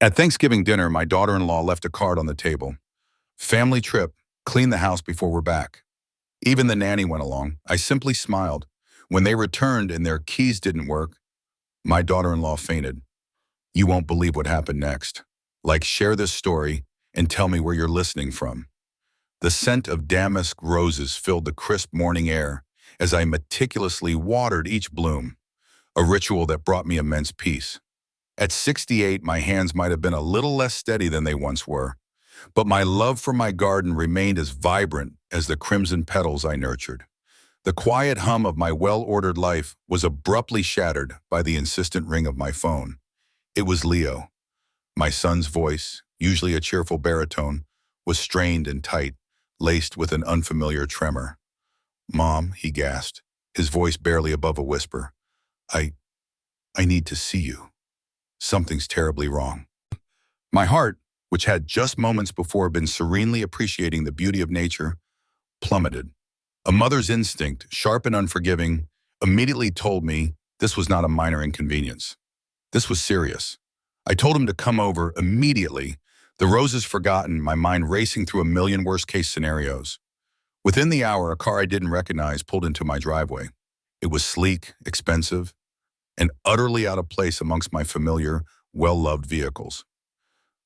At Thanksgiving dinner, my daughter-in-law left a card on the table. Family trip, clean the house before we're back. Even the nanny went along. I simply smiled. When they returned and their keys didn't work, my daughter-in-law fainted. You won't believe what happened next. Like, share this story and tell me where you're listening from. The scent of damask roses filled the crisp morning air as I meticulously watered each bloom, a ritual that brought me immense peace. At 68, my hands might have been a little less steady than they once were, but my love for my garden remained as vibrant as the crimson petals I nurtured. The quiet hum of my well-ordered life was abruptly shattered by the insistent ring of my phone. It was Leo. My son's voice, usually a cheerful baritone, was strained and tight, laced with an unfamiliar tremor. "Mom," he gasped, his voice barely above a whisper. I need to see you. Something's terribly wrong." My heart, which had just moments before been serenely appreciating the beauty of nature, plummeted. A mother's instinct, sharp and unforgiving, immediately told me this was not a minor inconvenience. This was serious. I told him to come over immediately, the roses forgotten, my mind racing through a million worst-case scenarios. Within the hour, a car I didn't recognize pulled into my driveway. It was sleek, expensive, and utterly out of place amongst my familiar, well-loved vehicles.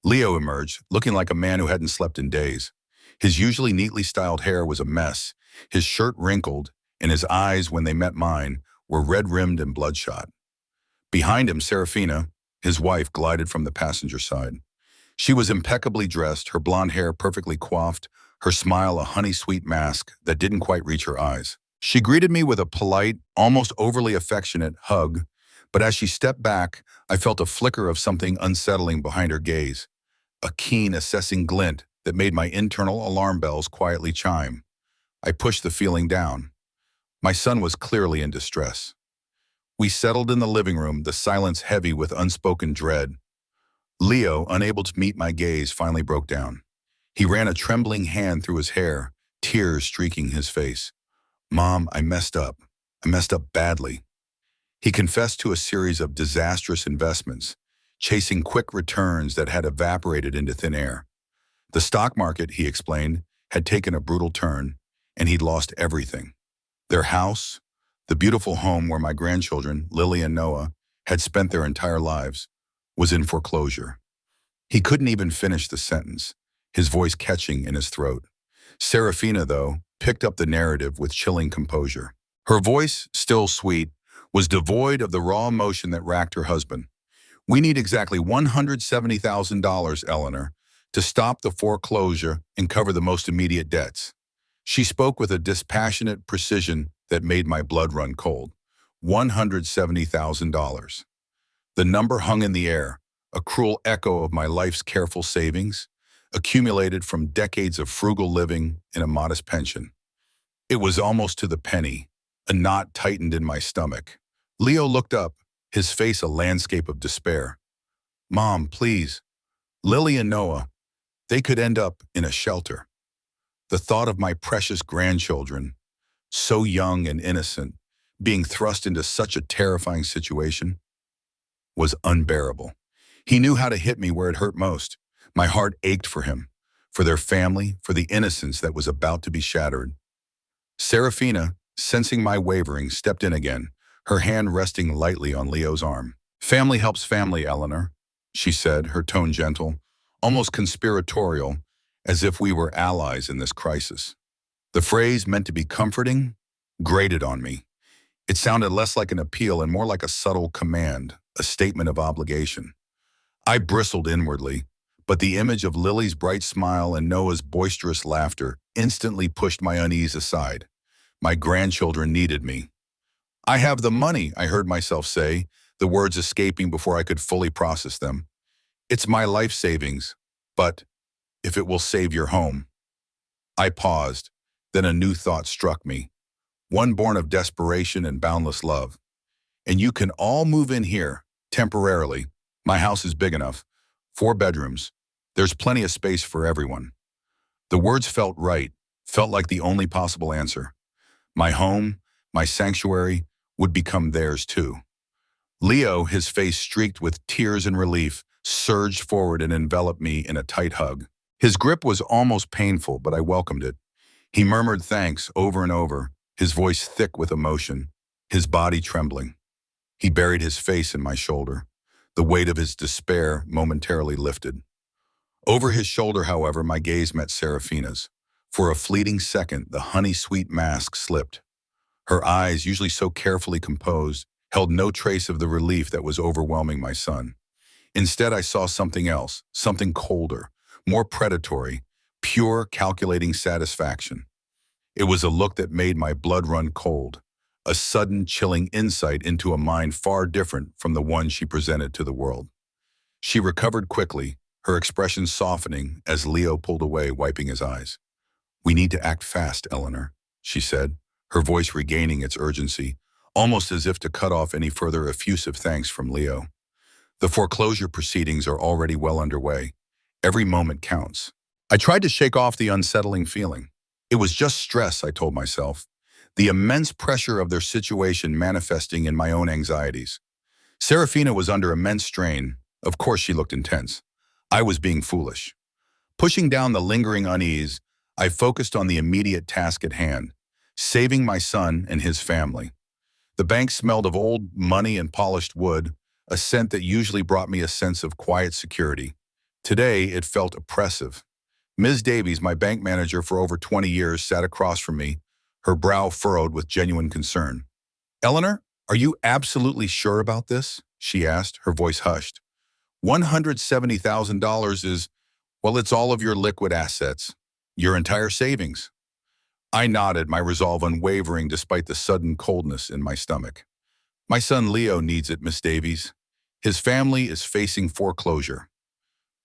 Leo emerged, looking like a man who hadn't slept in days. His usually neatly styled hair was a mess, his shirt wrinkled, and his eyes, when they met mine, were red-rimmed and bloodshot. Behind him, Serafina, his wife, glided from the passenger side. She was impeccably dressed, her blonde hair perfectly coiffed, her smile a honey-sweet mask that didn't quite reach her eyes. She greeted me with a polite, almost overly affectionate hug, but as she stepped back, I felt a flicker of something unsettling behind her gaze, a keen, assessing glint that made my internal alarm bells quietly chime. I pushed the feeling down. My son was clearly in distress. We settled in the living room, the silence heavy with unspoken dread. Leo, unable to meet my gaze, finally broke down. He ran a trembling hand through his hair, tears streaking his face. "Mom, I messed up. I messed up badly." He confessed to a series of disastrous investments, chasing quick returns that had evaporated into thin air. The stock market, he explained, had taken a brutal turn, and he'd lost everything. Their house, the beautiful home where my grandchildren, Lily and Noah, had spent their entire lives, was in foreclosure. He couldn't even finish the sentence, his voice catching in his throat. Serafina, though, picked up the narrative with chilling composure. Her voice, still sweet, was devoid of the raw emotion that racked her husband. "We need exactly $170,000, Eleanor, to stop the foreclosure and cover the most immediate debts." She spoke with a dispassionate precision that made my blood run cold. $170,000. The number hung in the air, a cruel echo of my life's careful savings, accumulated from decades of frugal living and a modest pension. It was almost to the penny. A knot tightened in my stomach. Leo looked up, his face a landscape of despair. "Mom, please. Lily and Noah, they could end up in a shelter." The thought of my precious grandchildren, so young and innocent, being thrust into such a terrifying situation, was unbearable. He knew how to hit me where it hurt most. My heart ached for him, for their family, for the innocence that was about to be shattered. Serafina, sensing my wavering, stepped in again, her hand resting lightly on Leo's arm. "Family helps family, Eleanor," she said, her tone gentle, almost conspiratorial, as if we were allies in this crisis. The phrase, meant to be comforting, grated on me. It sounded less like an appeal and more like a subtle command, a statement of obligation. I bristled inwardly, but the image of Lily's bright smile and Noah's boisterous laughter instantly pushed my unease aside. My grandchildren needed me. "I have the money," I heard myself say, the words escaping before I could fully process them. "It's my life savings, but if it will save your home." I paused, then a new thought struck me, one born of desperation and boundless love. "And you can all move in here, temporarily. My house is big enough. 4 bedrooms. There's plenty of space for everyone." The words felt right, felt like the only possible answer. My home, my sanctuary, would become theirs too. Leo, his face streaked with tears and relief, surged forward and enveloped me in a tight hug. His grip was almost painful, but I welcomed it. He murmured thanks over and over, his voice thick with emotion, his body trembling. He buried his face in my shoulder. The weight of his despair momentarily lifted. Over his shoulder, however, my gaze met Serafina's. For a fleeting second, the honey-sweet mask slipped. Her eyes, usually so carefully composed, held no trace of the relief that was overwhelming my son. Instead, I saw something else, something colder, more predatory, pure, calculating satisfaction. It was a look that made my blood run cold, a sudden, chilling insight into a mind far different from the one she presented to the world. She recovered quickly, her expression softening as Leo pulled away, wiping his eyes. "We need to act fast, Eleanor," she said, her voice regaining its urgency, almost as if to cut off any further effusive thanks from Leo. "The foreclosure proceedings are already well underway. Every moment counts." I tried to shake off the unsettling feeling. It was just stress, I told myself, the immense pressure of their situation manifesting in my own anxieties. Serafina was under immense strain. Of course she looked intense. I was being foolish. Pushing down the lingering unease, I focused on the immediate task at hand, saving my son and his family. The bank smelled of old money and polished wood, a scent that usually brought me a sense of quiet security. Today, it felt oppressive. Ms. Davies, my bank manager for over 20 years, sat across from me, her brow furrowed with genuine concern. "Eleanor, are you absolutely sure about this?" she asked, her voice hushed. $170,000 is, well, it's all of your liquid assets, your entire savings." I nodded, my resolve unwavering despite the sudden coldness in my stomach. "My son Leo needs it, Miss Davies. His family is facing foreclosure.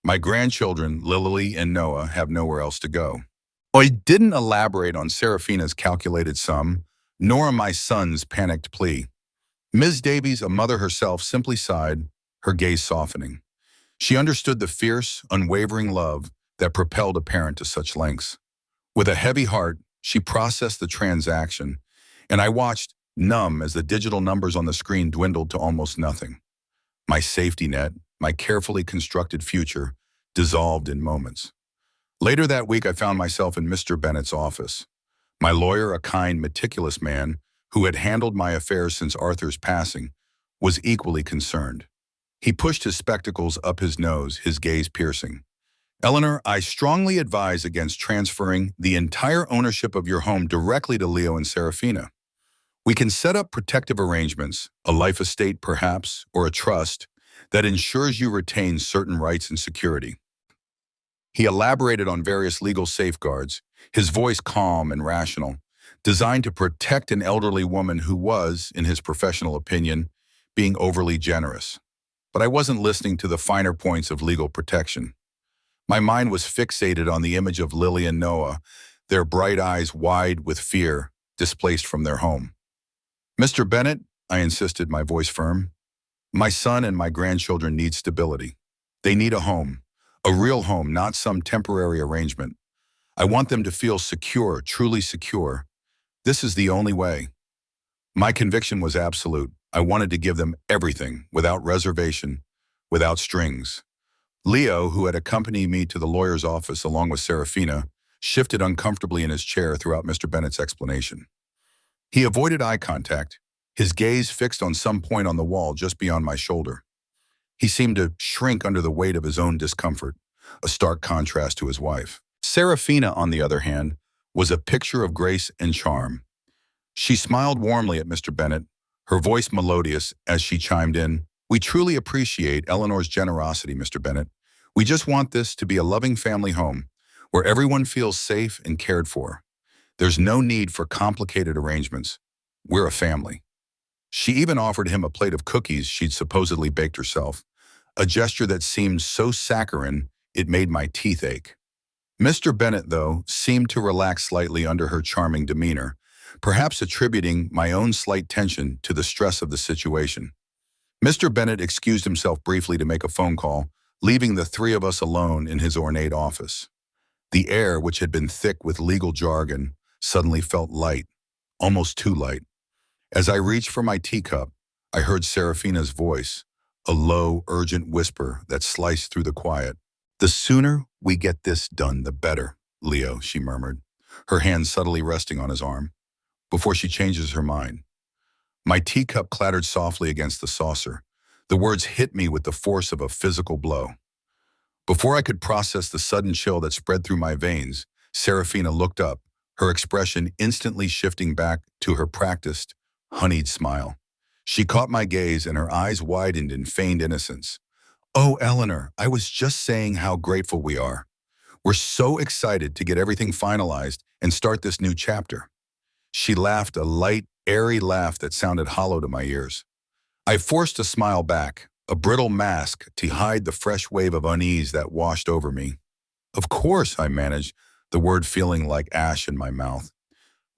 My grandchildren, Lily and Noah, have nowhere else to go." I didn't elaborate on Serafina's calculated sum, nor on my son's panicked plea. Ms. Davies, a mother herself, simply sighed, her gaze softening. She understood the fierce, unwavering love that propelled a parent to such lengths. With a heavy heart, she processed the transaction, and I watched, numb, as the digital numbers on the screen dwindled to almost nothing. My safety net, my carefully constructed future, dissolved in moments. Later that week, I found myself in Mr. Bennett's office. My lawyer, a kind, meticulous man who had handled my affairs since Arthur's passing, was equally concerned. He pushed his spectacles up his nose, his gaze piercing. "Eleanor, I strongly advise against transferring the entire ownership of your home directly to Leo and Serafina. We can set up protective arrangements, a life estate perhaps, or a trust, that ensures you retain certain rights and security." He elaborated on various legal safeguards, his voice calm and rational, designed to protect an elderly woman who was, in his professional opinion, being overly generous. But I wasn't listening to the finer points of legal protection. My mind was fixated on the image of Lily and Noah, their bright eyes wide with fear, displaced from their home. "Mr. Bennett," I insisted, my voice firm, "my son and my grandchildren need stability. They need a real home, not some temporary arrangement. I want them to feel secure, truly secure. This is the only way." My conviction was absolute. I wanted to give them everything, without reservation, without strings. Leo, who had accompanied me to the lawyer's office along with Serafina, shifted uncomfortably in his chair throughout Mr. Bennett's explanation. He avoided eye contact, his gaze fixed on some point on the wall just beyond my shoulder. He seemed to shrink under the weight of his own discomfort, a stark contrast to his wife. Serafina, on the other hand, was a picture of grace and charm. She smiled warmly at Mr. Bennett, her voice melodious as she chimed in, "We truly appreciate Eleanor's generosity, Mr. Bennett. We just want this to be a loving family home, where everyone feels safe and cared for. There's no need for complicated arrangements. We're a family." She even offered him a plate of cookies she'd supposedly baked herself, a gesture that seemed so saccharine it made my teeth ache. Mr. Bennett, though, seemed to relax slightly under her charming demeanor, perhaps attributing my own slight tension to the stress of the situation. Mr. Bennett excused himself briefly to make a phone call, leaving the three of us alone in his ornate office. The air, which had been thick with legal jargon, suddenly felt light, almost too light. As I reached for my teacup, I heard Serafina's voice, a low, urgent whisper that sliced through the quiet. "The sooner we get this done, the better, Leo," she murmured, her hand subtly resting on his arm, "before she changes her mind." My teacup clattered softly against the saucer. The words hit me with the force of a physical blow. Before I could process the sudden chill that spread through my veins, Serafina looked up, her expression instantly shifting back to her practiced, honeyed smile. She caught my gaze and her eyes widened in feigned innocence. "Oh, Eleanor, I was just saying how grateful we are. We're so excited to get everything finalized and start this new chapter." She laughed, a light, airy laugh that sounded hollow to my ears. I forced a smile back, a brittle mask to hide the fresh wave of unease that washed over me. "Of course," I managed, the word feeling like ash in my mouth.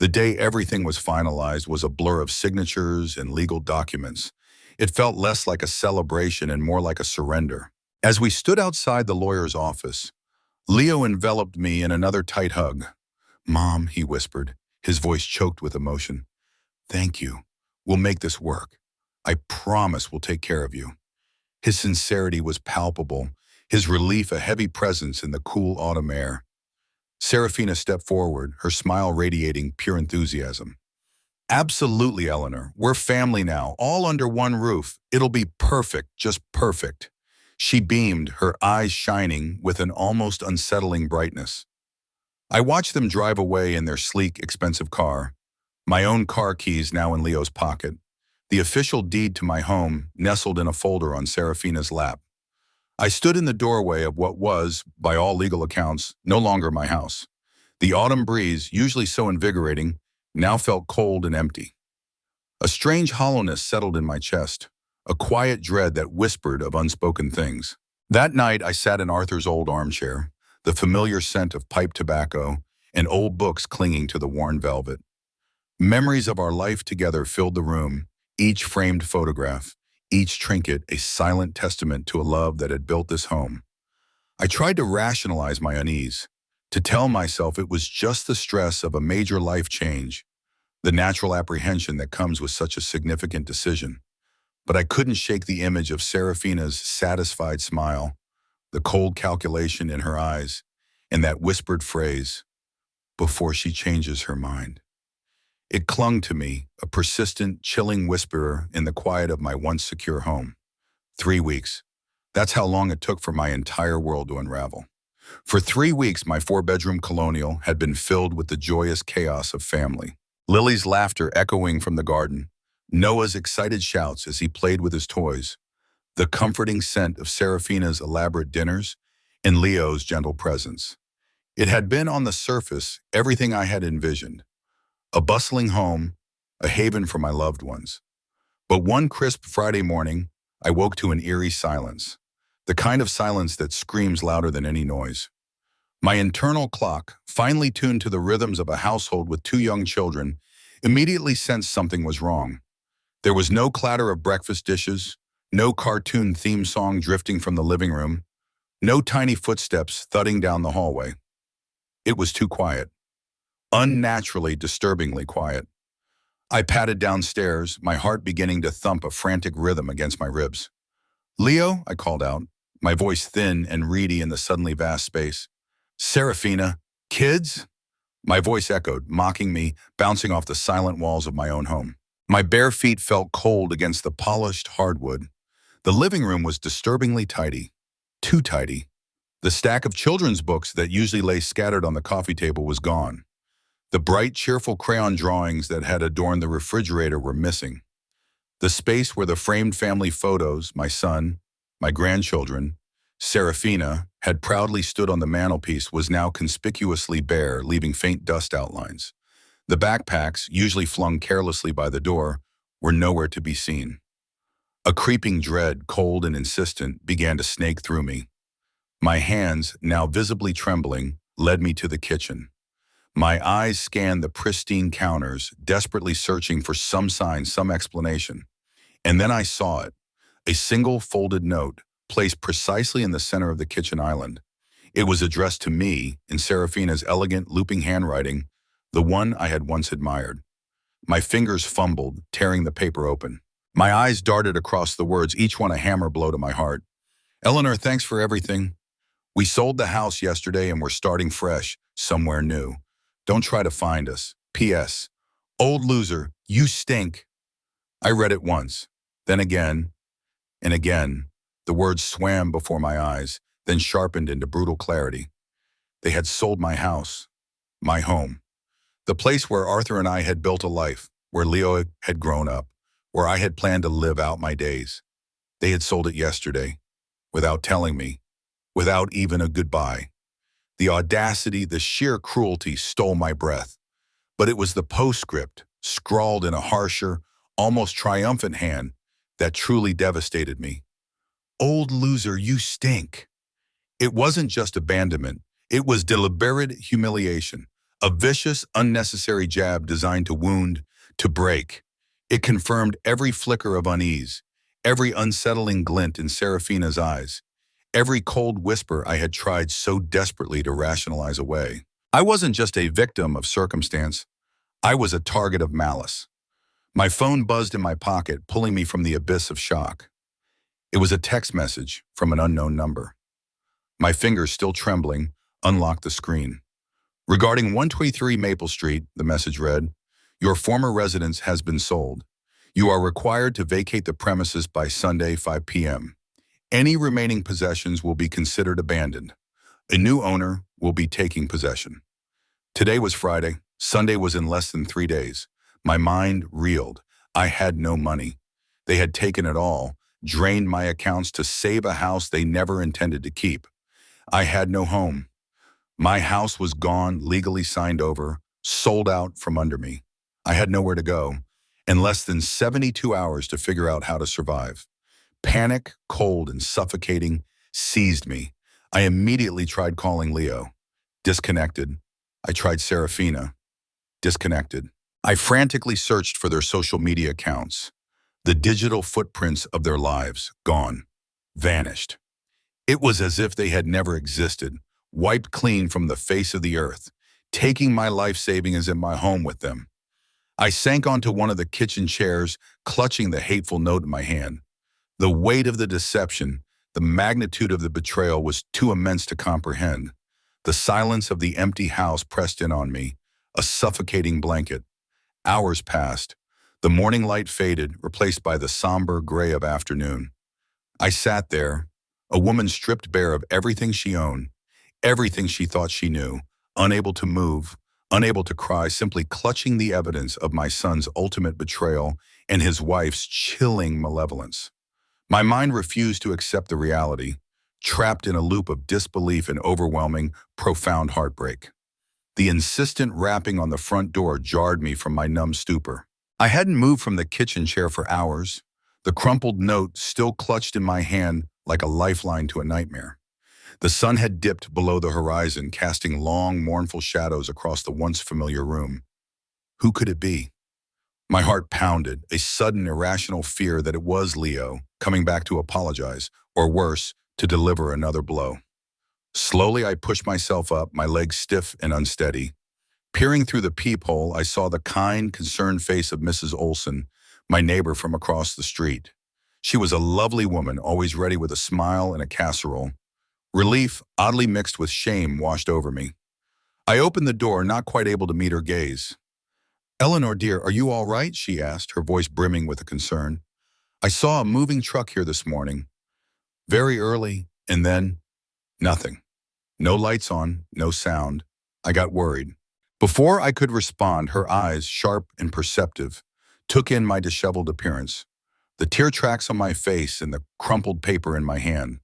The day everything was finalized was a blur of signatures and legal documents. It felt less like a celebration and more like a surrender. As we stood outside the lawyer's office, Leo enveloped me in another tight hug. "Mom," he whispered, his voice choked with emotion. "Thank you. We'll make this work. I promise we'll take care of you." His sincerity was palpable, his relief a heavy presence in the cool autumn air. Serafina stepped forward, her smile radiating pure enthusiasm. "Absolutely, Eleanor. We're family now, all under one roof. It'll be perfect, just perfect." She beamed, her eyes shining with an almost unsettling brightness. I watched them drive away in their sleek, expensive car, my own car keys now in Leo's pocket, the official deed to my home nestled in a folder on Serafina's lap. I stood in the doorway of what was, by all legal accounts, no longer my house. The autumn breeze, usually so invigorating, now felt cold and empty. A strange hollowness settled in my chest, a quiet dread that whispered of unspoken things. That night I sat in Arthur's old armchair, the familiar scent of pipe tobacco and old books clinging to the worn velvet. Memories of our life together filled the room, each framed photograph, each trinket a silent testament to a love that had built this home. I tried to rationalize my unease, to tell myself it was just the stress of a major life change, the natural apprehension that comes with such a significant decision. But I couldn't shake the image of Serafina's satisfied smile, the cold calculation in her eyes, and that whispered phrase, "before she changes her mind." It clung to me, a persistent, chilling whisperer in the quiet of my once secure home. 3 weeks. That's how long it took for my entire world to unravel. For 3 weeks, my four-bedroom colonial had been filled with the joyous chaos of family. Lily's laughter echoing from the garden, Noah's excited shouts as he played with his toys, the comforting scent of Serafina's elaborate dinners, and Leo's gentle presence. It had been on the surface everything I had envisioned. A bustling home, a haven for my loved ones. But one crisp Friday morning, I woke to an eerie silence, the kind of silence that screams louder than any noise. My internal clock, finely tuned to the rhythms of a household with two young children, immediately sensed something was wrong. There was no clatter of breakfast dishes, no cartoon theme song drifting from the living room, no tiny footsteps thudding down the hallway. It was too quiet. Unnaturally, disturbingly quiet. I padded downstairs, my heart beginning to thump a frantic rhythm against my ribs. "Leo," I called out, my voice thin and reedy in the suddenly vast space. "Serafina, kids?" My voice echoed, mocking me, bouncing off the silent walls of my own home. My bare feet felt cold against the polished hardwood. The living room was disturbingly tidy. Too tidy. The stack of children's books that usually lay scattered on the coffee table was gone. The bright, cheerful crayon drawings that had adorned the refrigerator were missing. The space where the framed family photos, my son, my grandchildren, Serafina, had proudly stood on the mantelpiece was now conspicuously bare, leaving faint dust outlines. The backpacks, usually flung carelessly by the door, were nowhere to be seen. A creeping dread, cold and insistent, began to snake through me. My hands, now visibly trembling, led me to the kitchen. My eyes scanned the pristine counters, desperately searching for some sign, some explanation. And then I saw it, a single folded note, placed precisely in the center of the kitchen island. It was addressed to me in Serafina's elegant, looping handwriting, the one I had once admired. My fingers fumbled, tearing the paper open. My eyes darted across the words, each one a hammer blow to my heart. Eleanor, thanks for everything. We sold the house yesterday and we're starting fresh, somewhere new. Don't try to find us. P.S. Old loser, you stink. I read it once, then again, and again. The words swam before my eyes, then sharpened into brutal clarity. They had sold my house, my home, the place where Arthur and I had built a life, where Leo had grown up, where I had planned to live out my days. They had sold it yesterday, without telling me, without even a goodbye. The audacity, the sheer cruelty stole my breath. But it was the postscript, scrawled in a harsher, almost triumphant hand, that truly devastated me. Old loser, you stink. It wasn't just abandonment. It was deliberate humiliation, a vicious, unnecessary jab designed to wound, to break. It confirmed every flicker of unease, every unsettling glint in Serafina's eyes, every cold whisper I had tried so desperately to rationalize away. I wasn't just a victim of circumstance. I was a target of malice. My phone buzzed in my pocket, pulling me from the abyss of shock. It was a text message from an unknown number. My fingers still trembling, unlocked the screen. Regarding 123 Maple Street, the message read, your former residence has been sold. You are required to vacate the premises by Sunday, 5 p.m. Any remaining possessions will be considered abandoned. A new owner will be taking possession. Today was Friday. Sunday was in less than 3 days. My mind reeled. I had no money. They had taken it all, drained my accounts to save a house they never intended to keep. I had no home. My house was gone, legally signed over, sold out from under me. I had nowhere to go, and less than 72 hours to figure out how to survive. Panic, cold, and suffocating seized me. I immediately tried calling Leo. Disconnected. I tried Serafina. Disconnected. I frantically searched for their social media accounts. The digital footprints of their lives, gone. Vanished. It was as if they had never existed, wiped clean from the face of the earth, taking my life savings in my home with them. I sank onto one of the kitchen chairs, clutching the hateful note in my hand. The weight of the deception, the magnitude of the betrayal was too immense to comprehend. The silence of the empty house pressed in on me, a suffocating blanket. Hours passed. The morning light faded, replaced by the somber gray of afternoon. I sat there, a woman stripped bare of everything she owned, everything she thought she knew, unable to move, unable to cry, simply clutching the evidence of my son's ultimate betrayal and his wife's chilling malevolence. My mind refused to accept the reality, trapped in a loop of disbelief and overwhelming, profound heartbreak. The insistent rapping on the front door jarred me from my numb stupor. I hadn't moved from the kitchen chair for hours, the crumpled note still clutched in my hand like a lifeline to a nightmare. The sun had dipped below the horizon, casting long, mournful shadows across the once familiar room. Who could it be? My heart pounded, a sudden irrational fear that it was Leo, coming back to apologize, or worse, to deliver another blow. Slowly, I pushed myself up, my legs stiff and unsteady. Peering through the peephole, I saw the kind, concerned face of Mrs. Olson, my neighbor from across the street. She was a lovely woman, always ready with a smile and a casserole. Relief, oddly mixed with shame, washed over me. I opened the door, not quite able to meet her gaze. Eleanor, dear, are you all right? She asked, her voice brimming with a concern. I saw a moving truck here this morning. Very early, and then nothing. No lights on, no sound. I got worried. Before I could respond, her eyes, sharp and perceptive, took in my disheveled appearance, the tear tracks on my face and the crumpled paper in my hand.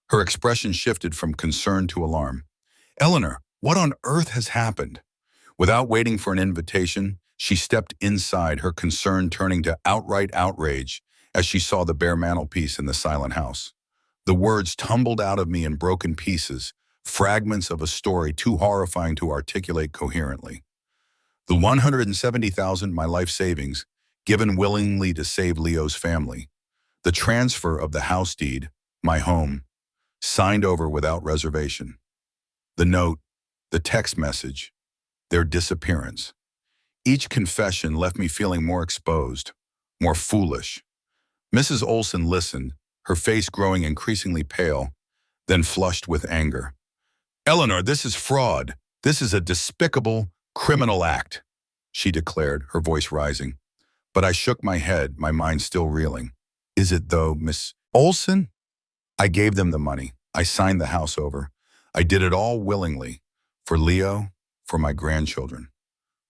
Her expression shifted from concern to alarm. Eleanor, what on earth has happened? Without waiting for an invitation, she stepped inside, her concern turning to outright outrage as she saw the bare mantelpiece in the silent house. The words tumbled out of me in broken pieces, fragments of a story too horrifying to articulate coherently. The $170,000, my life savings, given willingly to save Leo's family. The transfer of the house deed, my home, signed over without reservation. The note, the text message, their disappearance. Each confession left me feeling more exposed, more foolish. Mrs. Olson listened, her face growing increasingly pale, then flushed with anger. Eleanor, this is fraud. This is a despicable, criminal act, she declared, her voice rising. But I shook my head, my mind still reeling. Is it though, Miss Olson? I gave them the money. I signed the house over. I did it all willingly. For Leo, for my grandchildren.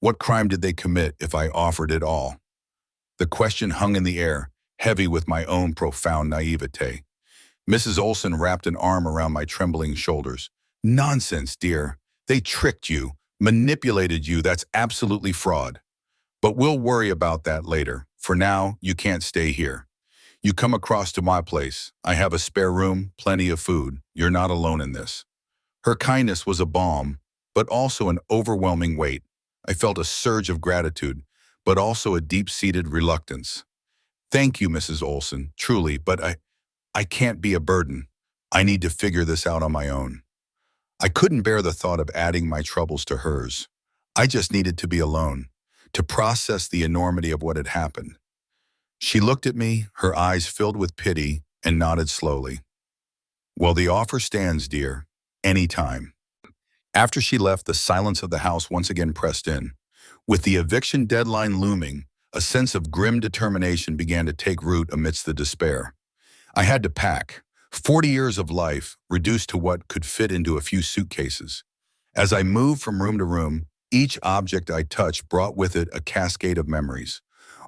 What crime did they commit if I offered it all? The question hung in the air, heavy with my own profound naivete. Mrs. Olson wrapped an arm around my trembling shoulders. Nonsense, dear. They tricked you, manipulated you. That's absolutely fraud. But we'll worry about that later. For now, you can't stay here. You come across to my place. I have a spare room, plenty of food. You're not alone in this. Her kindness was a balm, but also an overwhelming weight. I felt a surge of gratitude, but also a deep-seated reluctance. Thank you, Mrs. Olson, truly, but I can't be a burden. I need to figure this out on my own. I couldn't bear the thought of adding my troubles to hers. I just needed to be alone, to process the enormity of what had happened. She looked at me, her eyes filled with pity, and nodded slowly. Well, the offer stands, dear. Any time. After she left, the silence of the house once again pressed in. With the eviction deadline looming, a sense of grim determination began to take root amidst the despair. I had to pack. 40 years of life reduced to what could fit into a few suitcases. As I moved from room to room, each object I touched brought with it a cascade of memories.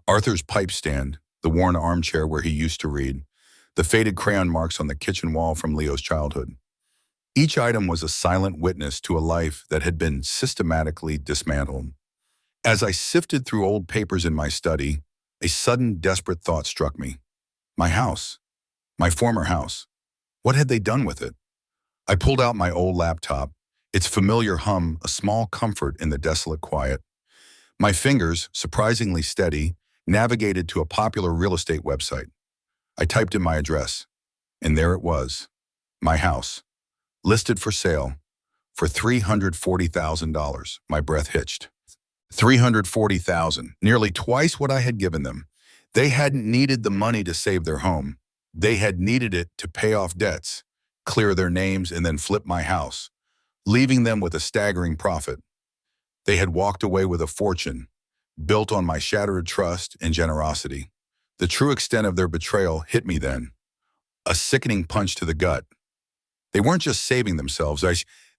Arthur's pipe stand, the worn armchair where he used to read, the faded crayon marks on the kitchen wall from Leo's childhood. Each item was a silent witness to a life that had been systematically dismantled. As I sifted through old papers in my study, a sudden desperate thought struck me. My house. My former house. What had they done with it? I pulled out my old laptop, its familiar hum a small comfort in the desolate quiet. My fingers, surprisingly steady, navigated to a popular real estate website. I typed in my address, and there it was. My house. Listed for sale for $340,000. My breath hitched. $340,000, nearly twice what I had given them. They hadn't needed the money to save their home. They had needed it to pay off debts, clear their names, and then flip my house, leaving them with a staggering profit. They had walked away with a fortune, built on my shattered trust and generosity. The true extent of their betrayal hit me then, a sickening punch to the gut. They weren't just saving themselves,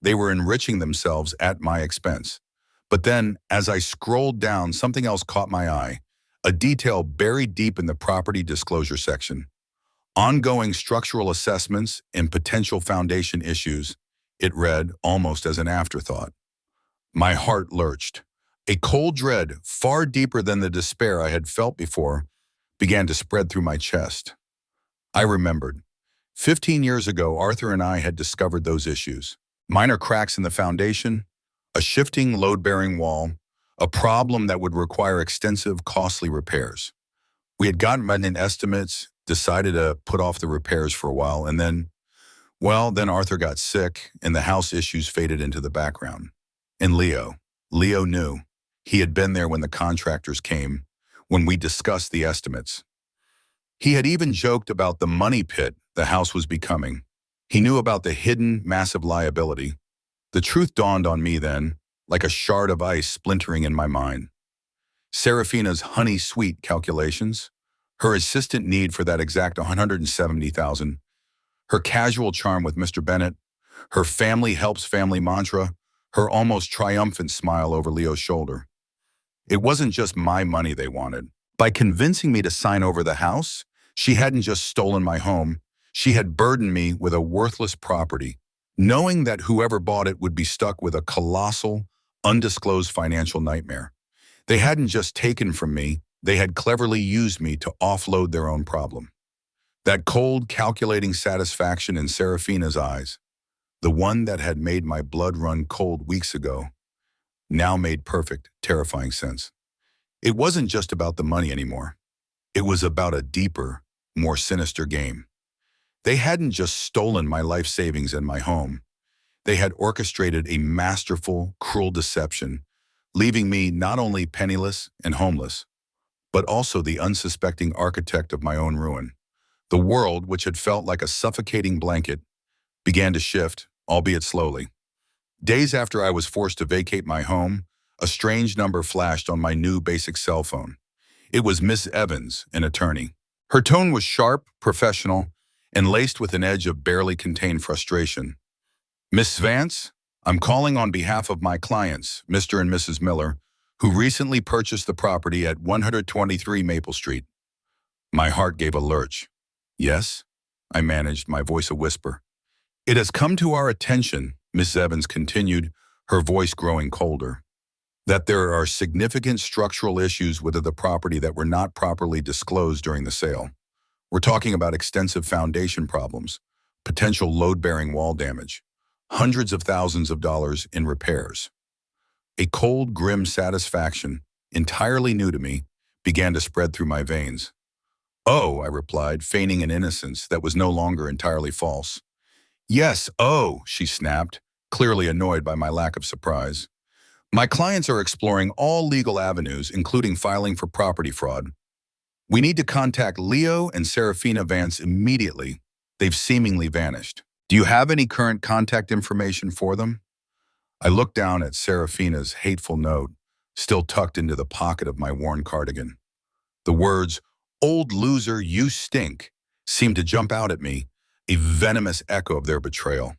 they were enriching themselves at my expense. But then, as I scrolled down, something else caught my eye, a detail buried deep in the property disclosure section. Ongoing structural assessments and potential foundation issues, it read almost as an afterthought. My heart lurched. A cold dread, far deeper than the despair I had felt before, began to spread through my chest. I remembered. 15 years ago, Arthur and I had discovered those issues. Minor cracks in the foundation, a shifting load-bearing wall, a problem that would require extensive, costly repairs. We had gotten in estimates, decided to put off the repairs for a while, and then Arthur got sick, and the house issues faded into the background. And Leo knew. He had been there when the contractors came, when we discussed the estimates. He had even joked about the money pit the house was becoming. He knew about the hidden, massive liability. The truth dawned on me then, like a shard of ice splintering in my mind. Serafina's honey-sweet calculations, her insistent need for that exact $170,000, her casual charm with Mr. Bennett, her family helps family mantra, her almost triumphant smile over Leo's shoulder. It wasn't just my money they wanted. By convincing me to sign over the house, she hadn't just stolen my home, she had burdened me with a worthless property, knowing that whoever bought it would be stuck with a colossal, undisclosed financial nightmare. They hadn't just taken from me, they had cleverly used me to offload their own problem. That cold, calculating satisfaction in Serafina's eyes, the one that had made my blood run cold weeks ago, now made perfect, terrifying sense. It wasn't just about the money anymore. It was about a deeper, more sinister game. They hadn't just stolen my life savings and my home. They had orchestrated a masterful, cruel deception, leaving me not only penniless and homeless, but also the unsuspecting architect of my own ruin. The world, which had felt like a suffocating blanket, began to shift, albeit slowly. Days after I was forced to vacate my home, a strange number flashed on my new basic cell phone. It was Miss Evans, an attorney. Her tone was sharp, professional, and laced with an edge of barely contained frustration. "Miss Vance, I'm calling on behalf of my clients, Mr. and Mrs. Miller, who recently purchased the property at 123 Maple Street." My heart gave a lurch. "Yes?" I managed, my voice a whisper. "It has come to our attention," Miss Evans continued, her voice growing colder, "that there are significant structural issues with the property that were not properly disclosed during the sale. We're talking about extensive foundation problems, potential load-bearing wall damage, hundreds of thousands of dollars in repairs." A cold, grim satisfaction, entirely new to me, began to spread through my veins. "Oh," I replied, feigning an innocence that was no longer entirely false. "Yes, oh," she snapped, clearly annoyed by my lack of surprise. "My clients are exploring all legal avenues, including filing for property fraud. We need to contact Leo and Serafina Vance immediately. They've seemingly vanished. Do you have any current contact information for them?" I looked down at Serafina's hateful note, still tucked into the pocket of my worn cardigan. The words, "Old loser, you stink," seemed to jump out at me, a venomous echo of their betrayal.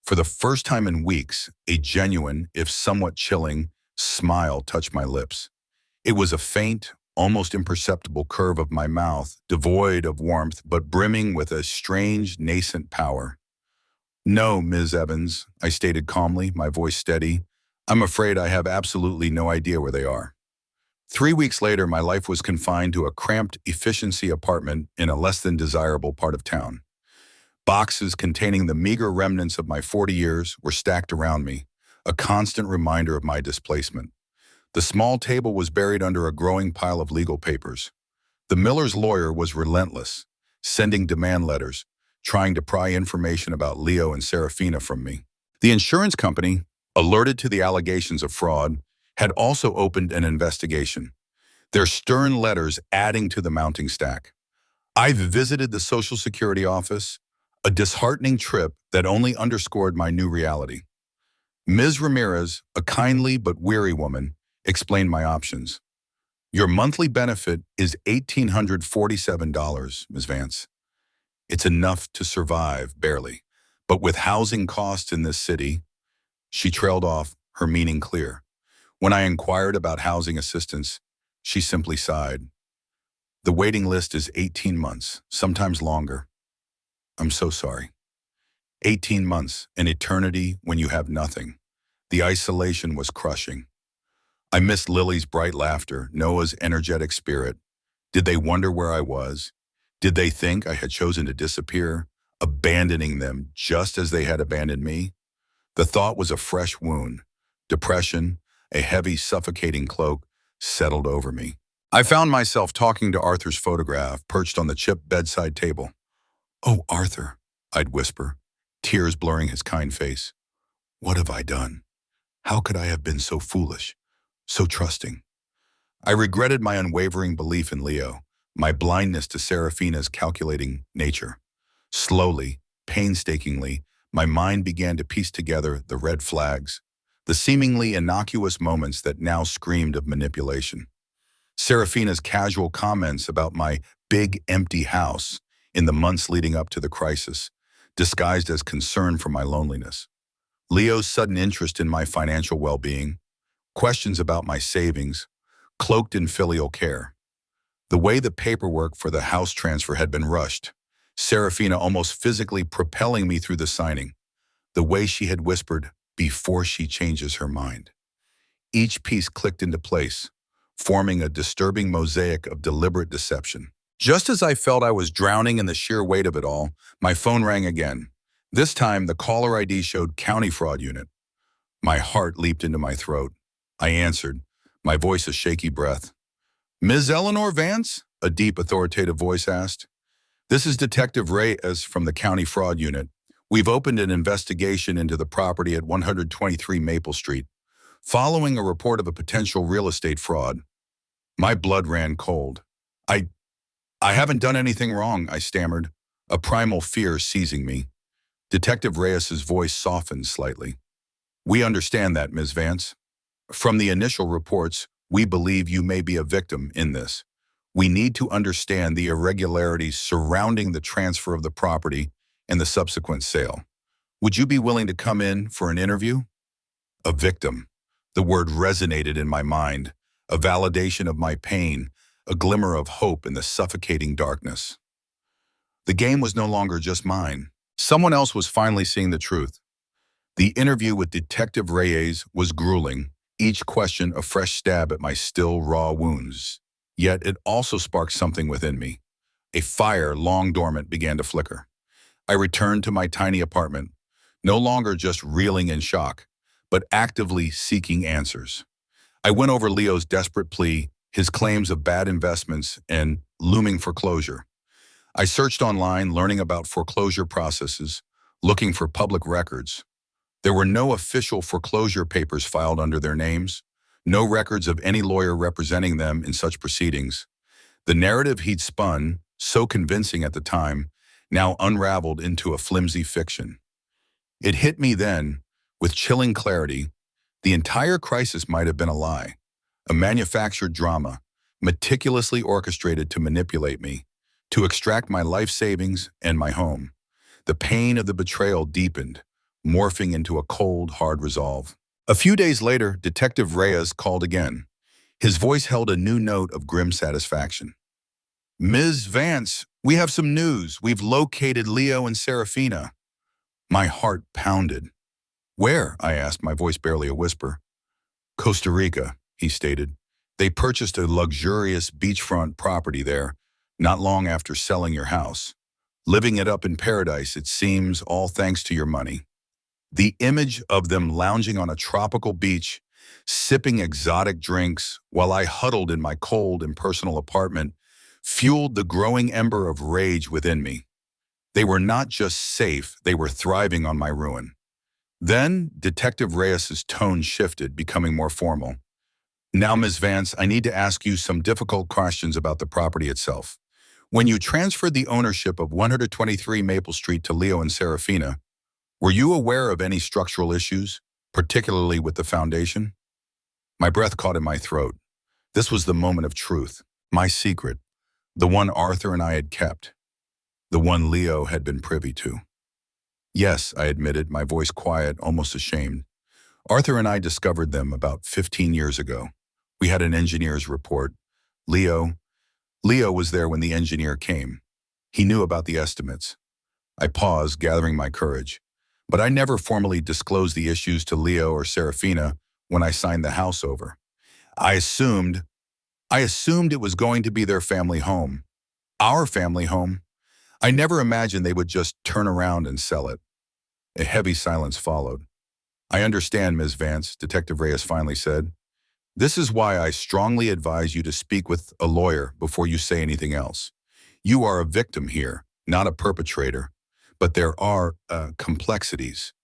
For the first time in weeks, a genuine, if somewhat chilling, smile touched my lips. It was a faint, almost imperceptible curve of my mouth, devoid of warmth but brimming with a strange, nascent power. "No, Ms. Evans," I stated calmly, my voice steady. "I'm afraid I have absolutely no idea where they are." 3 weeks later, my life was confined to a cramped efficiency apartment in a less than desirable part of town. Boxes containing the meager remnants of my 40 years were stacked around me, a constant reminder of my displacement. The small table was buried under a growing pile of legal papers. The Miller's lawyer was relentless, sending demand letters, trying to pry information about Leo and Serafina from me. The insurance company, alerted to the allegations of fraud, had also opened an investigation, their stern letters adding to the mounting stack. I visited the Social Security office, a disheartening trip that only underscored my new reality. Ms. Ramirez, a kindly but weary woman, explained my options. "Your monthly benefit is $1,847, Ms. Vance. It's enough to survive, barely. But with housing costs in this city," she trailed off, her meaning clear. When I inquired about housing assistance, she simply sighed. "The waiting list is 18 months, sometimes longer." I'm so sorry. 18 months, an eternity when you have nothing. The isolation was crushing. I missed Lily's bright laughter, Noah's energetic spirit. Did they wonder where I was? Did they think I had chosen to disappear, abandoning them just as they had abandoned me? The thought was a fresh wound. Depression, a heavy, suffocating cloak, settled over me. I found myself talking to Arthur's photograph perched on the chipped bedside table. "Oh, Arthur," I'd whisper, tears blurring his kind face. "What have I done? How could I have been so foolish, so trusting?" I regretted my unwavering belief in Leo, my blindness to Serafina's calculating nature. Slowly, painstakingly, my mind began to piece together the red flags, the seemingly innocuous moments that now screamed of manipulation. Serafina's casual comments about my big, empty house in the months leading up to the crisis, disguised as concern for my loneliness. Leo's sudden interest in my financial well-being, questions about my savings, cloaked in filial care. The way the paperwork for the house transfer had been rushed, Serafina almost physically propelling me through the signing. The way she had whispered, "before she changes her mind." Each piece clicked into place, forming a disturbing mosaic of deliberate deception. Just as I felt I was drowning in the sheer weight of it all, my phone rang again. This time, the caller ID showed County Fraud Unit. My heart leaped into my throat. I answered, my voice a shaky breath. "Ms. Eleanor Vance?" a deep, authoritative voice asked. "This is Detective Reyes from the County Fraud Unit. We've opened an investigation into the property at 123 Maple Street, following a report of a potential real estate fraud." My blood ran cold. I, I haven't done anything wrong, I stammered, a primal fear seizing me. Detective Reyes's voice softened slightly. We understand that, Ms. Vance. From the initial reports, we believe you may be a victim in this. We need to understand the irregularities surrounding the transfer of the property and the subsequent sale. Would you be willing to come in for an interview? A victim. The word resonated in my mind, a validation of my pain, a glimmer of hope in the suffocating darkness. The game was no longer just mine. Someone else was finally seeing the truth. The interview with Detective Reyes was grueling, each question a fresh stab at my still raw wounds. Yet it also sparked something within me. A fire long dormant began to flicker. I returned to my tiny apartment, no longer just reeling in shock, but actively seeking answers. I went over Leo's desperate plea, his claims of bad investments, and looming foreclosure. I searched online, learning about foreclosure processes, looking for public records. There were no official foreclosure papers filed under their names, no records of any lawyer representing them in such proceedings. The narrative he'd spun, so convincing at the time, now unraveled into a flimsy fiction. It hit me then, with chilling clarity, the entire crisis might have been a lie, a manufactured drama, meticulously orchestrated to manipulate me, to extract my life savings and my home. The pain of the betrayal deepened, morphing into a cold, hard resolve. A few days later, Detective Reyes called again. His voice held a new note of grim satisfaction. Ms. Vance, we have some news. We've located Leo and Serafina. My heart pounded. Where? I asked, my voice barely a whisper. Costa Rica, he stated. They purchased a luxurious beachfront property there, not long after selling your house. Living it up in paradise, it seems, all thanks to your money. The image of them lounging on a tropical beach, sipping exotic drinks, while I huddled in my cold, impersonal apartment, fueled the growing ember of rage within me. They were not just safe, they were thriving on my ruin. Then, Detective Reyes's tone shifted, becoming more formal. Now, Ms. Vance, I need to ask you some difficult questions about the property itself. When you transferred the ownership of 123 Maple Street to Leo and Serafina, were you aware of any structural issues, particularly with the foundation? My breath caught in my throat. This was the moment of truth, my secret, the one Arthur and I had kept, the one Leo had been privy to. Yes, I admitted, my voice quiet, almost ashamed. Arthur and I discovered them about 15 years ago. We had an engineer's report. Leo was there when the engineer came. He knew about the estimates. I paused, gathering my courage. But I never formally disclosed the issues to Leo or Serafina when I signed the house over. I assumed it was going to be their family home. Our family home. I never imagined they would just turn around and sell it. A heavy silence followed. I understand, Ms. Vance, Detective Reyes finally said. This is why I strongly advise you to speak with a lawyer before you say anything else. You are a victim here, not a perpetrator. But there are complexities.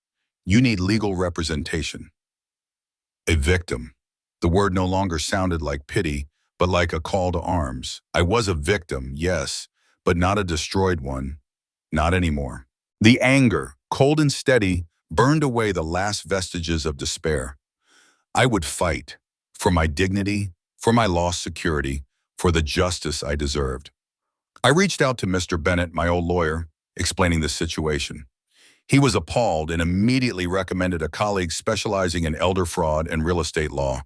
You need legal representation. A victim. The word no longer sounded like pity, but like a call to arms. I was a victim, yes, but not a destroyed one. Not anymore. The anger, cold and steady, burned away the last vestiges of despair. I would fight for my dignity, for my lost security, for the justice I deserved. I reached out to Mr. Bennett, my old lawyer, explaining the situation. He was appalled and immediately recommended a colleague specializing in elder fraud and real estate law,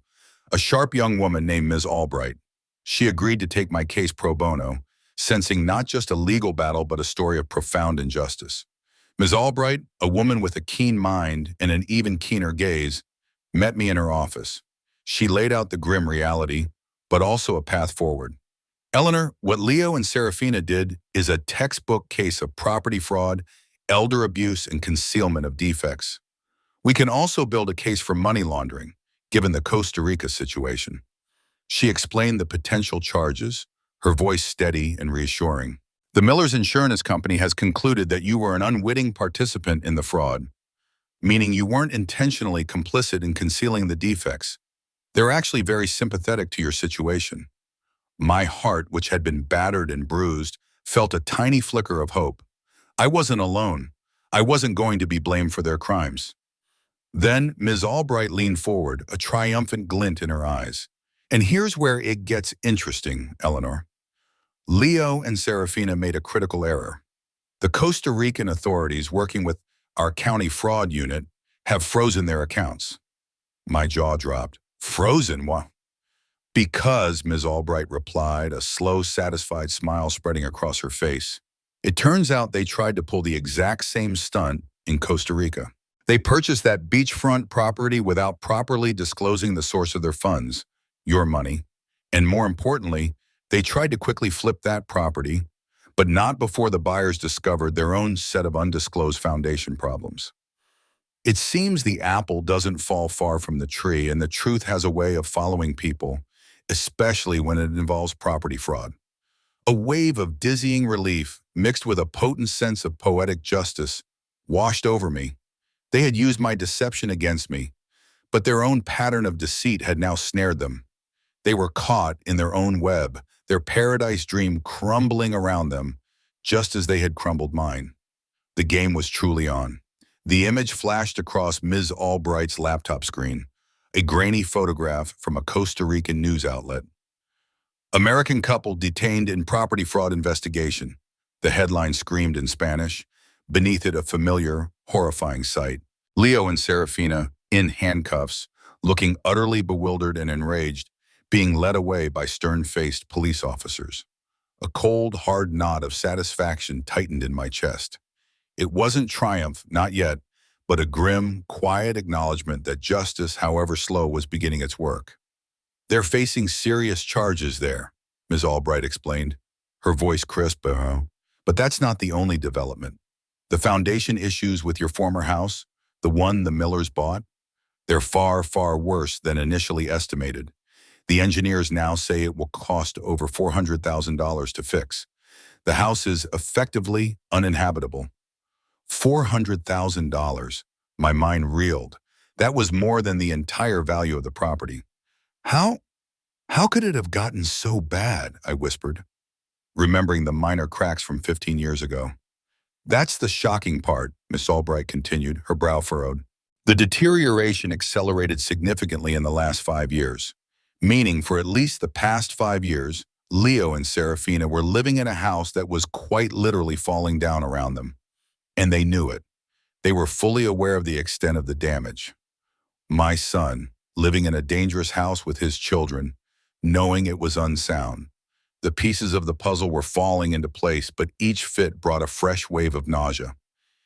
a sharp young woman named Ms. Albright. She agreed to take my case pro bono, sensing not just a legal battle but a story of profound injustice. Ms. Albright, a woman with a keen mind and an even keener gaze, met me in her office. She laid out the grim reality, but also a path forward. Eleanor, what Leo and Serafina did is a textbook case of property fraud, elder abuse, and concealment of defects. We can also build a case for money laundering, given the Costa Rica situation. She explained the potential charges, her voice steady and reassuring. The Miller's Insurance Company has concluded that you were an unwitting participant in the fraud, meaning you weren't intentionally complicit in concealing the defects. They're actually very sympathetic to your situation. My heart, which had been battered and bruised, felt a tiny flicker of hope. I wasn't alone. I wasn't going to be blamed for their crimes. Then Ms. Albright leaned forward, a triumphant glint in her eyes. And here's where it gets interesting, Eleanor. Leo and Serafina made a critical error. The Costa Rican authorities, working with our county fraud unit, have frozen their accounts. My jaw dropped. Frozen? Why? Because, Ms. Albright replied, a slow, satisfied smile spreading across her face. It turns out they tried to pull the exact same stunt in Costa Rica. They purchased that beachfront property without properly disclosing the source of their funds, your money. And more importantly, they tried to quickly flip that property, but not before the buyers discovered their own set of undisclosed foundation problems. It seems the apple doesn't fall far from the tree, and the truth has a way of following people, especially when it involves property fraud. A wave of dizzying relief, mixed with a potent sense of poetic justice, washed over me. They had used my deception against me, but their own pattern of deceit had now snared them. They were caught in their own web, their paradise dream crumbling around them, just as they had crumbled mine. The game was truly on. The image flashed across Ms. Albright's laptop screen, a grainy photograph from a Costa Rican news outlet. American couple detained in property fraud investigation. The headline screamed in Spanish. Beneath it, a familiar, horrifying sight. Leo and Serafina, in handcuffs, looking utterly bewildered and enraged, being led away by stern-faced police officers. A cold, hard knot of satisfaction tightened in my chest. It wasn't triumph, not yet, but a grim, quiet acknowledgement that justice, however slow, was beginning its work. They're facing serious charges there, Ms. Albright explained, her voice crisp, but that's not the only development. The foundation issues with your former house, the one the Millers bought, they're far, far worse than initially estimated. The engineers now say it will cost over $400,000 to fix. The house is effectively uninhabitable. $400,000. My mind reeled. That was more than the entire value of the property. How could it have gotten so bad? I whispered, remembering the minor cracks from 15 years ago. That's the shocking part, Miss Albright continued, her brow furrowed. The deterioration accelerated significantly in the last 5 years, meaning for at least the past 5 years, Leo and Serafina were living in a house that was quite literally falling down around them. And they knew it. They were fully aware of the extent of the damage. My son, living in a dangerous house with his children, knowing it was unsound. The pieces of the puzzle were falling into place, but each fit brought a fresh wave of nausea.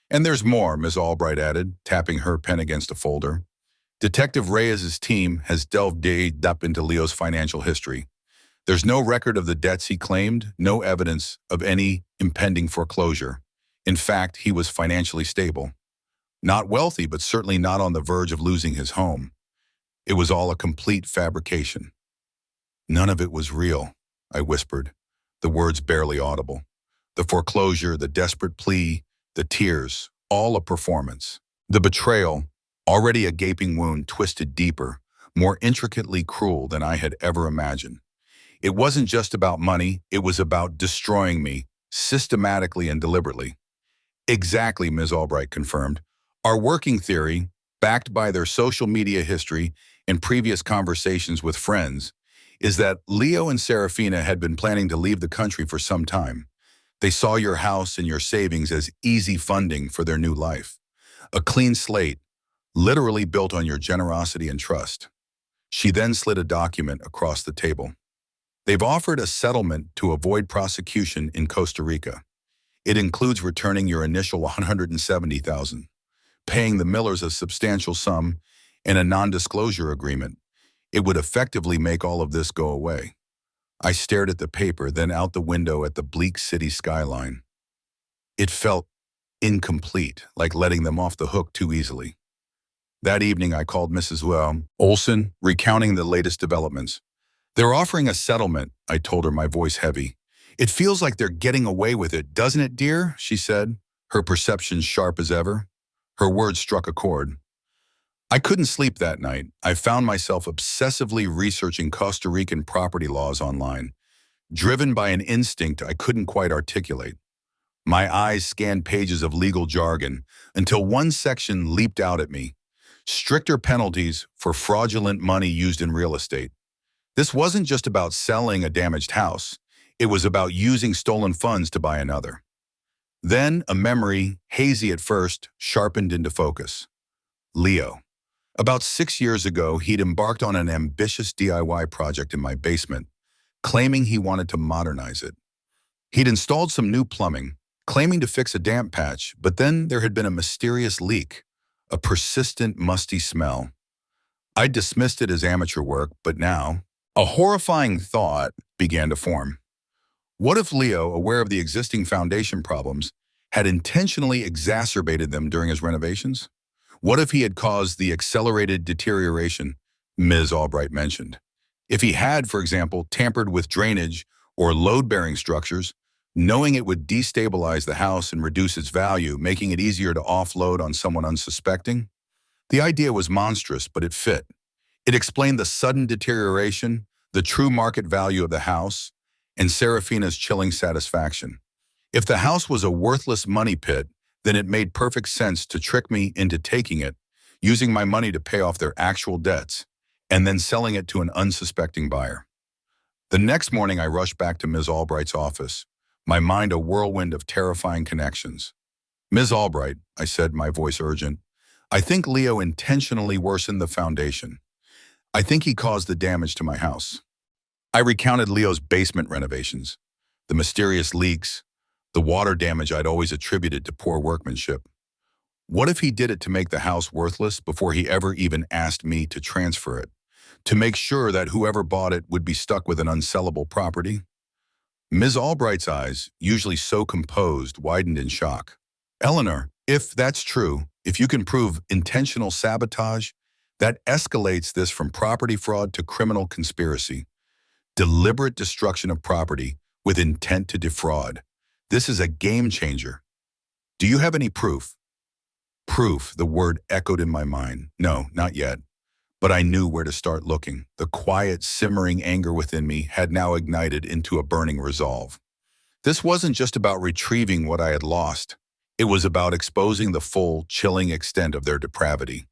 And there's more, Ms. Albright added, tapping her pen against a folder. Detective Reyes's team has delved deep into Leo's financial history. There's no record of the debts he claimed, no evidence of any impending foreclosure. In fact, he was financially stable. Not wealthy, but certainly not on the verge of losing his home. It was all a complete fabrication. None of it was real, I whispered, the words barely audible. The foreclosure, the desperate plea, the tears, all a performance. The betrayal, already a gaping wound, twisted deeper, more intricately cruel than I had ever imagined. It wasn't just about money, it was about destroying me, systematically and deliberately. Exactly, Ms. Albright confirmed. Our working theory, backed by their social media history and previous conversations with friends, is that Leo and Serafina had been planning to leave the country for some time. They saw your house and your savings as easy funding for their new life. A clean slate, literally built on your generosity and trust. She then slid a document across the table. They've offered a settlement to avoid prosecution in Costa Rica. It includes returning your initial $170,000, paying the Millers a substantial sum, and a non-disclosure agreement. It would effectively make all of this go away. I stared at the paper, then out the window at the bleak city skyline. It felt incomplete, like letting them off the hook too easily. That evening, I called Mrs. Olson, recounting the latest developments. They're offering a settlement, I told her, my voice heavy. It feels like they're getting away with it, doesn't it, dear? She said, her perceptions sharp as ever. Her words struck a chord. I couldn't sleep that night. I found myself obsessively researching Costa Rican property laws online. driven by an instinct I couldn't quite articulate. My eyes scanned pages of legal jargon until one section leaped out at me. Stricter penalties for fraudulent money used in real estate. This wasn't just about selling a damaged house. It was about using stolen funds to buy another. Then a memory, hazy at first, sharpened into focus. Leo. About 6 years ago, he'd embarked on an ambitious DIY project in my basement, claiming he wanted to modernize it. He'd installed some new plumbing, claiming to fix a damp patch, but then there had been a mysterious leak, a persistent, musty smell. I dismissed it as amateur work, but now, a horrifying thought began to form. What if Leo, aware of the existing foundation problems, had intentionally exacerbated them during his renovations? What if he had caused the accelerated deterioration Ms. Albright mentioned? If he had, for example, tampered with drainage or load-bearing structures, knowing it would destabilize the house and reduce its value, making it easier to offload on someone unsuspecting? The idea was monstrous, but it fit. It explained the sudden deterioration, the true market value of the house, and Serafina's chilling satisfaction. If the house was a worthless money pit, then it made perfect sense to trick me into taking it, using my money to pay off their actual debts, and then selling it to an unsuspecting buyer. The next morning, I rushed back to Ms. Albright's office, my mind a whirlwind of terrifying connections. "Ms. Albright," I said, my voice urgent, "I think Leo intentionally worsened the foundation. I think he caused the damage to my house." I recounted Leo's basement renovations, the mysterious leaks, the water damage I'd always attributed to poor workmanship. What if he did it to make the house worthless before he ever even asked me to transfer it, to make sure that whoever bought it would be stuck with an unsellable property? Ms. Albright's eyes, usually so composed, widened in shock. "Eleanor, if that's true, if you can prove intentional sabotage, that escalates this from property fraud to criminal conspiracy. Deliberate destruction of property with intent to defraud. This is a game changer. Do you have any proof?" Proof, the word echoed in my mind. No, not yet. But I knew where to start looking. The quiet, simmering anger within me had now ignited into a burning resolve. This wasn't just about retrieving what I had lost. It was about exposing the full, chilling extent of their depravity.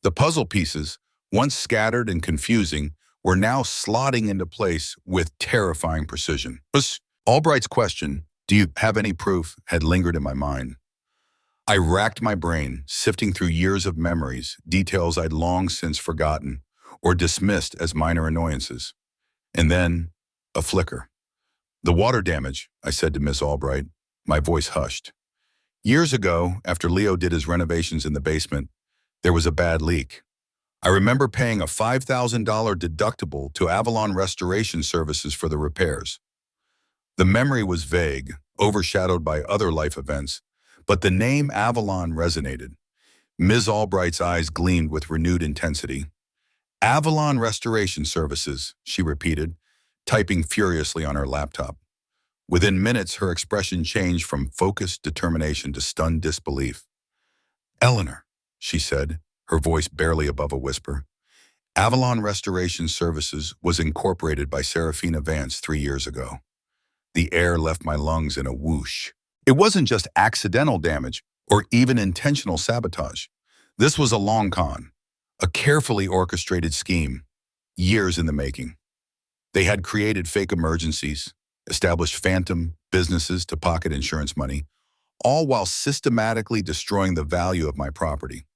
The puzzle pieces, once scattered and confusing, were now slotting into place with terrifying precision. Albright's question, "Do you have any proof?" had lingered in my mind. I racked my brain, sifting through years of memories, details I'd long since forgotten or dismissed as minor annoyances. And then, a flicker. "The water damage," I said to Miss Albright, my voice hushed. "Years ago, after Leo did his renovations in the basement, there was a bad leak. I remember paying a $5,000 deductible to Avalon Restoration Services for the repairs. The memory was vague, overshadowed by other life events, but the name Avalon resonated. Ms. Albright's eyes gleamed with renewed intensity. "Avalon Restoration Services," she repeated, typing furiously on her laptop. Within minutes, her expression changed from focused determination to stunned disbelief. "Eleanor," she said, her voice barely above a whisper, "Avalon Restoration Services was incorporated by Serafina Vance 3 years ago." The air left my lungs in a whoosh. It wasn't just accidental damage or even intentional sabotage. This was a long con, a carefully orchestrated scheme, years in the making. They had created fake emergencies, established phantom businesses to pocket insurance money, all while systematically destroying the value of my property,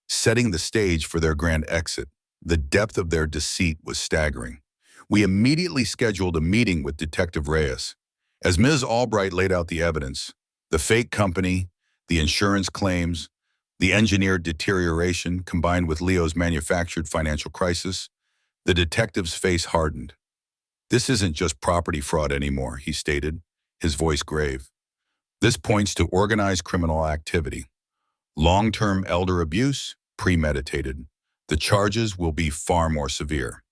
setting the stage for their grand exit. The depth of their deceit was staggering. We immediately scheduled a meeting with Detective Reyes. As Ms. Albright laid out the evidence, the fake company, the insurance claims, the engineered deterioration combined with Leo's manufactured financial crisis, the detective's face hardened. "This isn't just property fraud anymore," he stated, his voice grave. "This points to organized criminal activity. Long-term elder abuse, premeditated. The charges will be far more severe."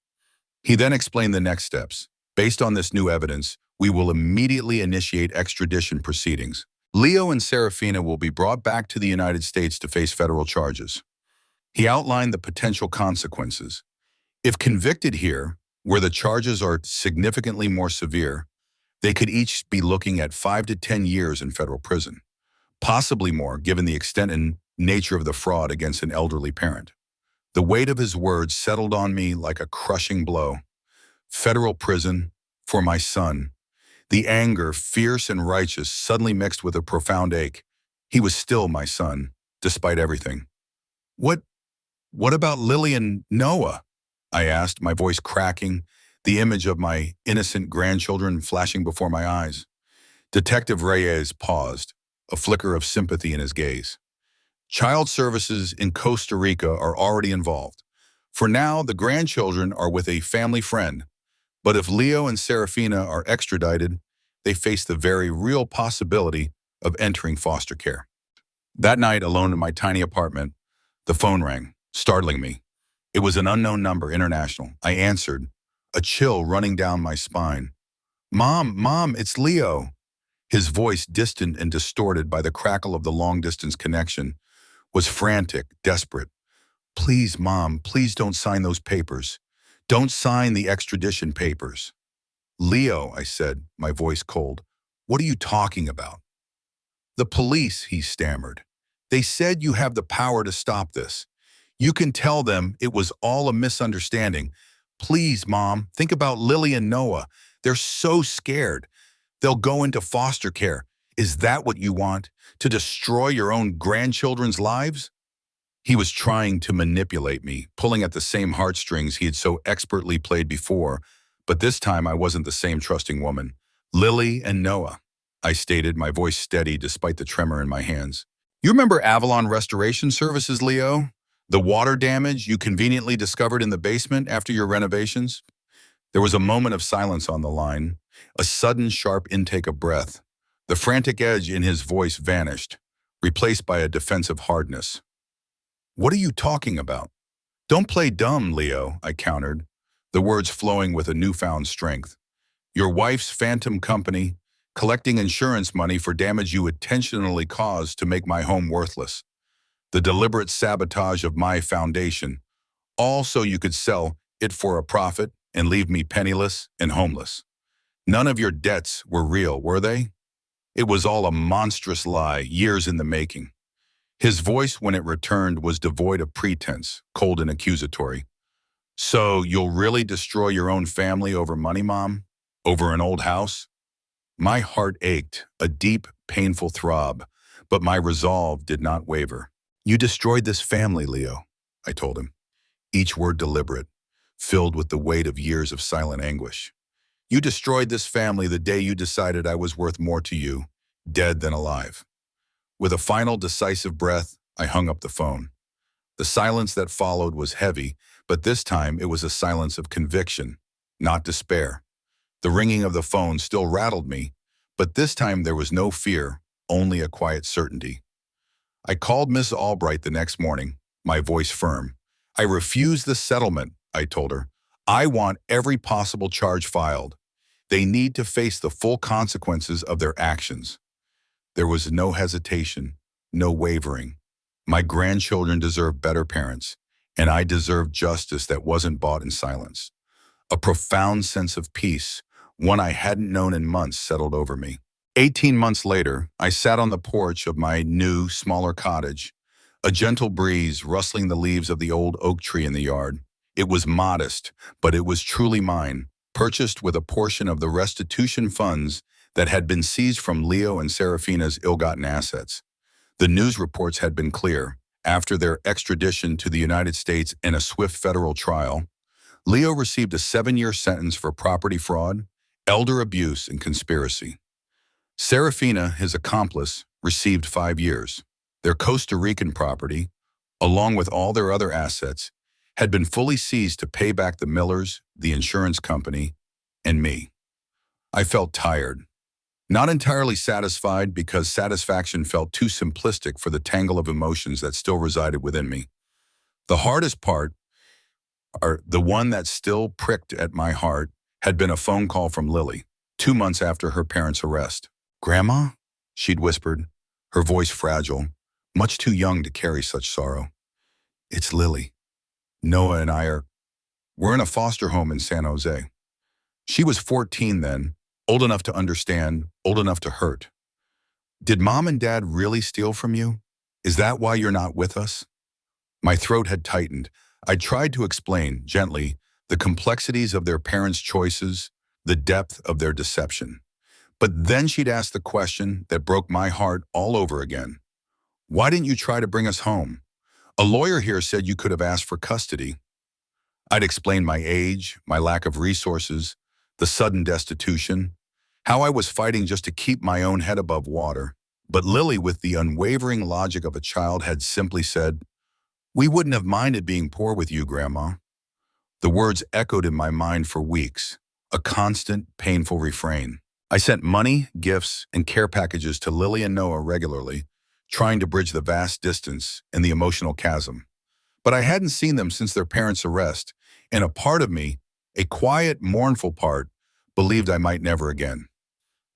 He then explained the next steps. "Based on this new evidence, we will immediately initiate extradition proceedings. Leo and Serafina will be brought back to the United States to face federal charges." He outlined the potential consequences. If convicted here, where the charges are significantly more severe. They could each be looking at 5 to 10 years in federal prison, possibly more given the extent and nature of the fraud against an elderly parent. The weight of his words settled on me like a crushing blow. Federal prison for my son. The anger, fierce and righteous, suddenly mixed with a profound ache. He was still my son, despite everything. What, what about Lily and Noah? I asked, my voice cracking, the image of my innocent grandchildren flashing before my eyes. Detective Reyes paused, a flicker of sympathy in his gaze. Child services in Costa Rica are already involved. For now, the grandchildren are with a family friend. But if Leo and Serafina are extradited, they face the very real possibility of entering foster care. That night, alone in my tiny apartment, the phone rang, startling me. It was an unknown number, international. I answered, a chill running down my spine. Mom, it's Leo. His voice, distant and distorted by the crackle of the long-distance connection, was frantic, desperate. Please, Mom, please don't sign those papers. Don't sign the extradition papers. Leo, I said, my voice cold. What are you talking about? The police, he stammered. They said you have the power to stop this. You can tell them it was all a misunderstanding. Please, Mom, think about Lily and Noah. They're so scared. They'll go into foster care. Is that what you want? To destroy your own grandchildren's lives? He was trying to manipulate me, pulling at the same heartstrings he had so expertly played before, but this time I wasn't the same trusting woman. Lily and Noah, I stated, my voice steady despite the tremor in my hands. You remember Avalon Restoration Services, Leo? The water damage you conveniently discovered in the basement after your renovations? There was a moment of silence on the line, a sudden sharp intake of breath. The frantic edge in his voice vanished, replaced by a defensive hardness. What are you talking about? Don't play dumb, Leo, I countered, the words flowing with a newfound strength. Your wife's phantom company, collecting insurance money for damage you intentionally caused to make my home worthless. The deliberate sabotage of my foundation, all so you could sell it for a profit and leave me penniless and homeless. None of your debts were real, were they? It was all a monstrous lie, years in the making. His voice, when it returned, was devoid of pretense, cold and accusatory. So you'll really destroy your own family over money, Mom? Over an old house? My heart ached, a deep, painful throb, but my resolve did not waver. You destroyed this family, Leo, I told him, each word deliberate, filled with the weight of years of silent anguish. You destroyed this family the day you decided I was worth more to you, dead than alive. With a final decisive breath, I hung up the phone. The silence that followed was heavy, but this time it was a silence of conviction, not despair. The ringing of the phone still rattled me, but this time there was no fear, only a quiet certainty. I called Miss Albright the next morning, my voice firm. I refuse the settlement, I told her. I want every possible charge filed. They need to face the full consequences of their actions. There was no hesitation, no wavering. My grandchildren deserve better parents, and I deserved justice that wasn't bought in silence. A profound sense of peace, one I hadn't known in months, settled over me. 18 months later, I sat on the porch of my new, smaller cottage, a gentle breeze rustling the leaves of the old oak tree in the yard. It was modest, but it was truly mine, purchased with a portion of the restitution funds that had been seized from Leo and Serafina's ill-gotten assets. The news reports had been clear. After their extradition to the United States in a swift federal trial, Leo received a 7-year sentence for property fraud, elder abuse, and conspiracy. Serafina, his accomplice, received 5 years. Their Costa Rican property, along with all their other assets, had been fully seized to pay back the Millers, the insurance company, and me. I felt tired. Not entirely satisfied because satisfaction felt too simplistic for the tangle of emotions that still resided within me. The hardest part, or the one that still pricked at my heart, had been a phone call from Lily, 2 months after her parents' arrest. "Grandma?" she'd whispered, her voice fragile, much too young to carry such sorrow. "It's Lily. Noah and I are..." We're in a foster home in San Jose. She was 14 then, old enough to understand, old enough to hurt. Did mom and dad really steal from you? Is that why you're not with us? My throat had tightened. I tried to explain, gently, the complexities of their parents' choices, the depth of their deception. But then she'd ask the question that broke my heart all over again. Why didn't you try to bring us home? A lawyer here said you could have asked for custody. I'd explained my age, my lack of resources, the sudden destitution, how I was fighting just to keep my own head above water. But Lily, with the unwavering logic of a child, had simply said, "We wouldn't have minded being poor with you, Grandma." The words echoed in my mind for weeks, a constant, painful refrain. I sent money, gifts, and care packages to Lily and Noah regularly, trying to bridge the vast distance and the emotional chasm. But I hadn't seen them since their parents' arrest, and a part of me, a quiet, mournful part, believed I might never again.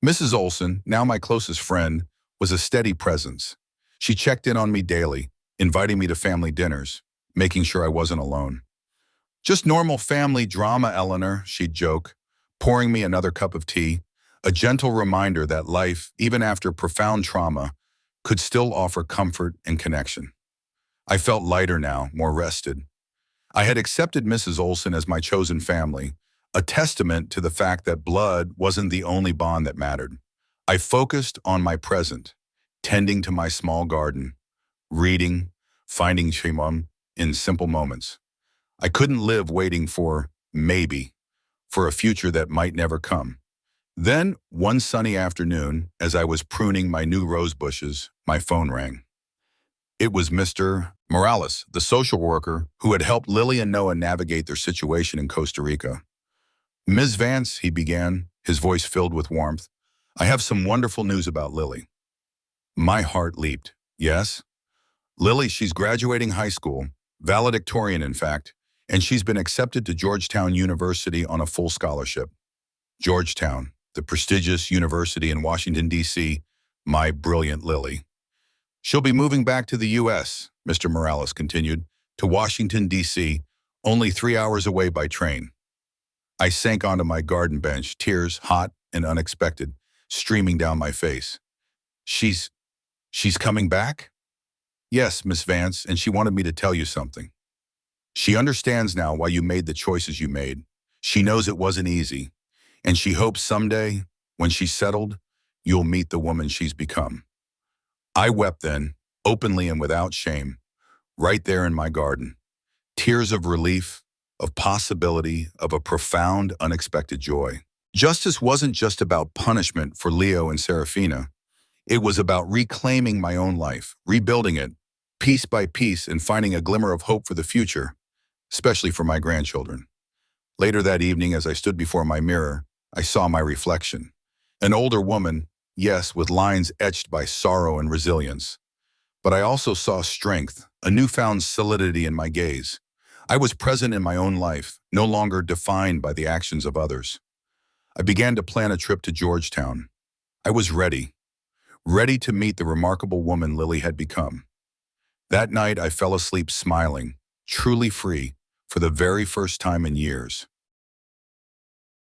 Mrs. Olson, now my closest friend, was a steady presence. She checked in on me daily, inviting me to family dinners, making sure I wasn't alone. "Just normal family drama, Eleanor," she'd joke, pouring me another cup of tea, a gentle reminder that life, even after profound trauma, could still offer comfort and connection. I felt lighter now, more rested. I had accepted Mrs. Olson as my chosen family, a testament to the fact that blood wasn't the only bond that mattered. I focused on my present, tending to my small garden, reading, finding Shimon in simple moments. I couldn't live waiting for, maybe, for a future that might never come. Then, one sunny afternoon, as I was pruning my new rose bushes, my phone rang. It was Mr. Morales, the social worker who had helped Lily and Noah navigate their situation in Costa Rica. "Ms. Vance," he began, his voice filled with warmth, "I have some wonderful news about Lily." My heart leaped. "Yes?" "Lily, she's graduating high school, valedictorian in fact, and she's been accepted to Georgetown University on a full scholarship." Georgetown, the prestigious university in Washington, D.C., my brilliant Lily. "She'll be moving back to the U.S., Mr. Morales continued, to Washington, D.C., only 3 hours away by train. I sank onto my garden bench, tears, hot and unexpected, streaming down my face. She's coming back?" "Yes, Miss Vance, and she wanted me to tell you something. She understands now why you made the choices you made. She knows it wasn't easy, and she hopes someday, when she's settled, you'll meet the woman she's become." I wept then, openly and without shame, right there in my garden. Tears of relief, of possibility, of a profound, unexpected joy. Justice wasn't just about punishment for Leo and Serafina. It was about reclaiming my own life, rebuilding it, piece by piece, and finding a glimmer of hope for the future, especially for my grandchildren. Later that evening, as I stood before my mirror, I saw my reflection. An older woman, yes, with lines etched by sorrow and resilience. But I also saw strength, a newfound solidity in my gaze. I was present in my own life, no longer defined by the actions of others. I began to plan a trip to Georgetown. I was ready to meet the remarkable woman Lily had become. That night, I fell asleep smiling, truly free, for the very first time in years.